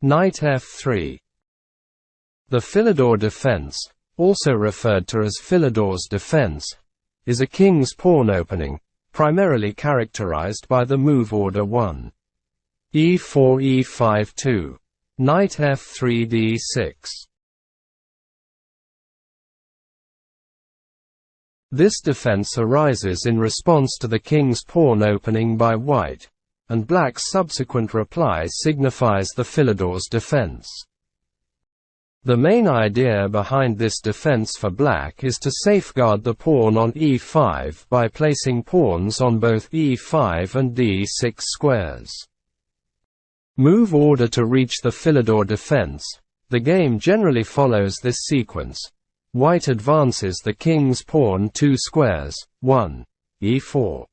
Knight f3. The Philidor defense, also referred to as Philidor's defense, is a king's pawn opening, primarily characterized by the move order 1. e4 e5 2. Knight f3 d6. This defense arises in response to the king's pawn opening by white, and black's subsequent reply signifies the Philidor's defense. The main idea behind this defense for black is to safeguard the pawn on e5 by placing pawns on both e5 and d6 squares. Move order to reach the Philidor defense. The game generally follows this sequence. White advances the king's pawn 2 squares, 1, e4.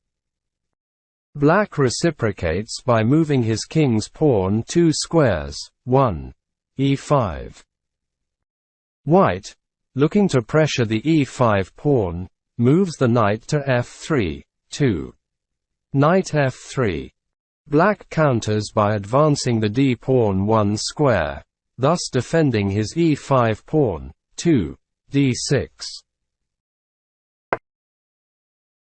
Black reciprocates by moving his king's pawn 2 squares, 1, e5. White, looking to pressure the e5 pawn, moves the knight to f3, 2. Knight f3. Black counters by advancing the d-pawn 1 square, thus defending his e5 pawn, 2, d6.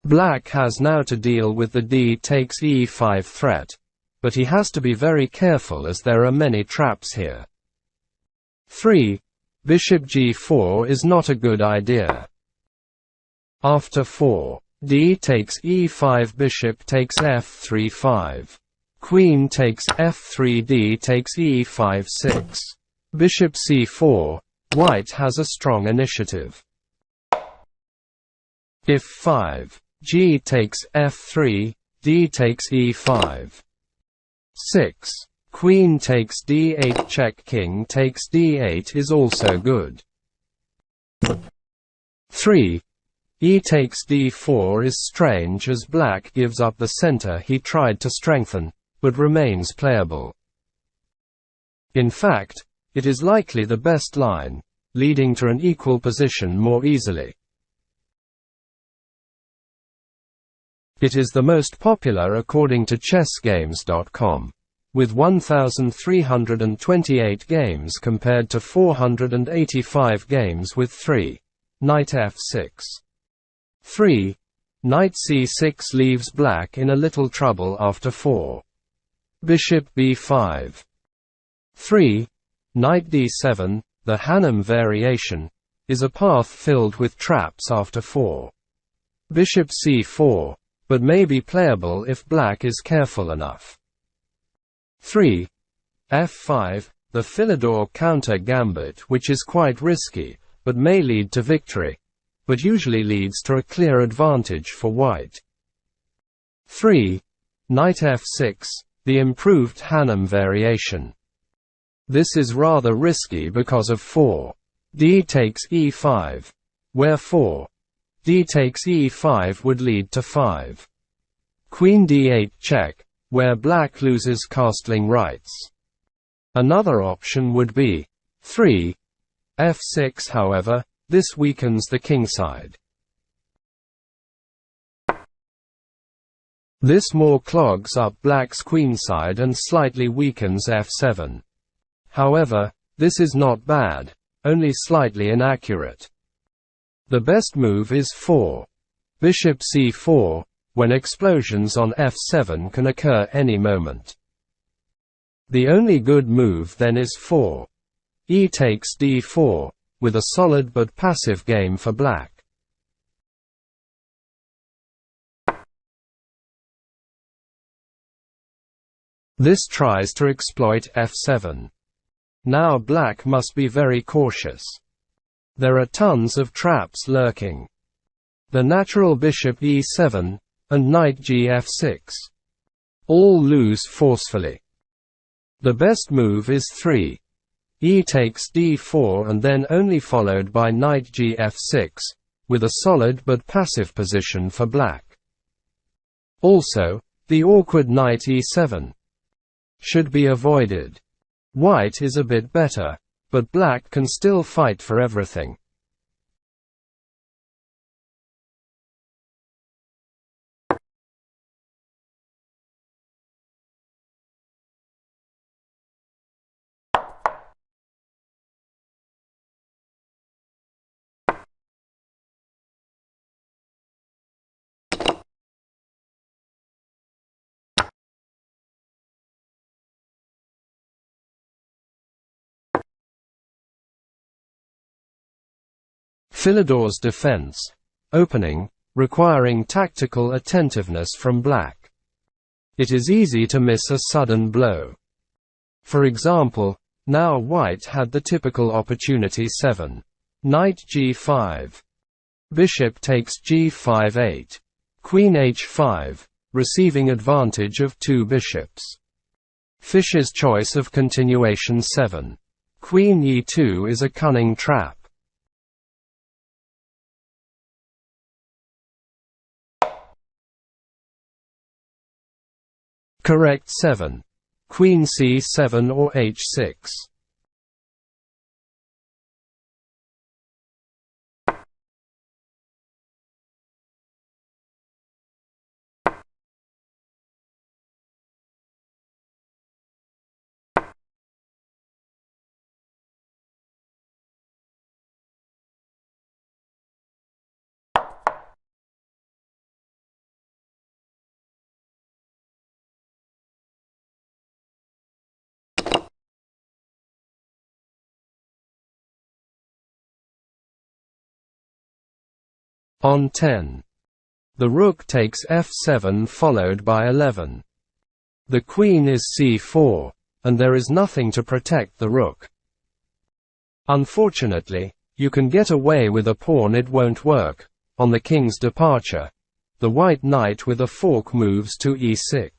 Black has now to deal with the d takes e5 threat, but he has to be very careful as there are many traps here. 3. Bishop g4 is not a good idea. After 4. D takes e5 bishop takes f3 5. Queen takes f3 d takes e5 6. Bishop c4. White has a strong initiative. If 5. G takes f3, d takes e5. 6. Queen takes d8 check king takes d8 is also good. 3. E takes d4 is strange as black gives up the center he tried to strengthen, but remains playable. In fact, it is likely the best line, leading to an equal position more easily. It is the most popular according to chessgames.com, with 1,328 games compared to 485 games with 3. Knight f6. 3. Knight c6 leaves black in a little trouble after 4. Bishop b5. 3. Knight d7, the Hannum variation, is a path filled with traps after 4. Bishop c4, but may be playable if black is careful enough. 3. f5, the Philidor counter gambit, which is quite risky, but may lead to victory, but usually leads to a clear advantage for white. 3. Knight f6, the improved Hannum variation. This is rather risky because of 4. D takes e5, where 4. D takes e5 would lead to 5. Queen d8 check, where black loses castling rights. Another option would be 3. f6. However, this weakens the kingside. This more clogs up black's queenside and slightly weakens f7. However, this is not bad, only slightly inaccurate. The best move is 4. Bishop c4, when explosions on f7 can occur any moment. The only good move then is 4. E takes d4, with a solid but passive game for black. This tries to exploit f7. Now black must be very cautious. There are tons of traps lurking. The natural bishop e7, and knight gf6. All lose forcefully. The best move is 3. E takes d4 and then only followed by knight gf6, with a solid but passive position for black. Also, the awkward knight e7 should be avoided. White is a bit better, but black can still fight for everything. Philidor's defense, opening, requiring tactical attentiveness from black. It is easy to miss a sudden blow. For example, now white had the typical opportunity 7. Knight g5. Bishop takes g5 8. Queen h5, receiving advantage of 2 bishops. Fischer's choice of continuation 7. Queen e2 is a cunning trap. Correct 7. Queen c7 or h6. On 10. The rook takes f7 followed by 11. The queen is c4, and there is nothing to protect the rook. Unfortunately, you can get away with a pawn. It won't work. On the king's departure, the white knight with a fork moves to e6.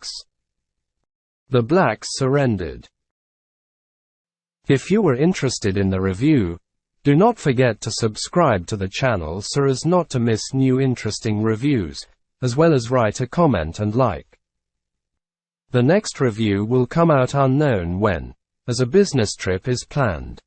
The blacks surrendered. If you were interested in the review, do not forget to subscribe to the channel so as not to miss new interesting reviews, as well as write a comment and like. The next review will come out unknown when, as a business trip is planned.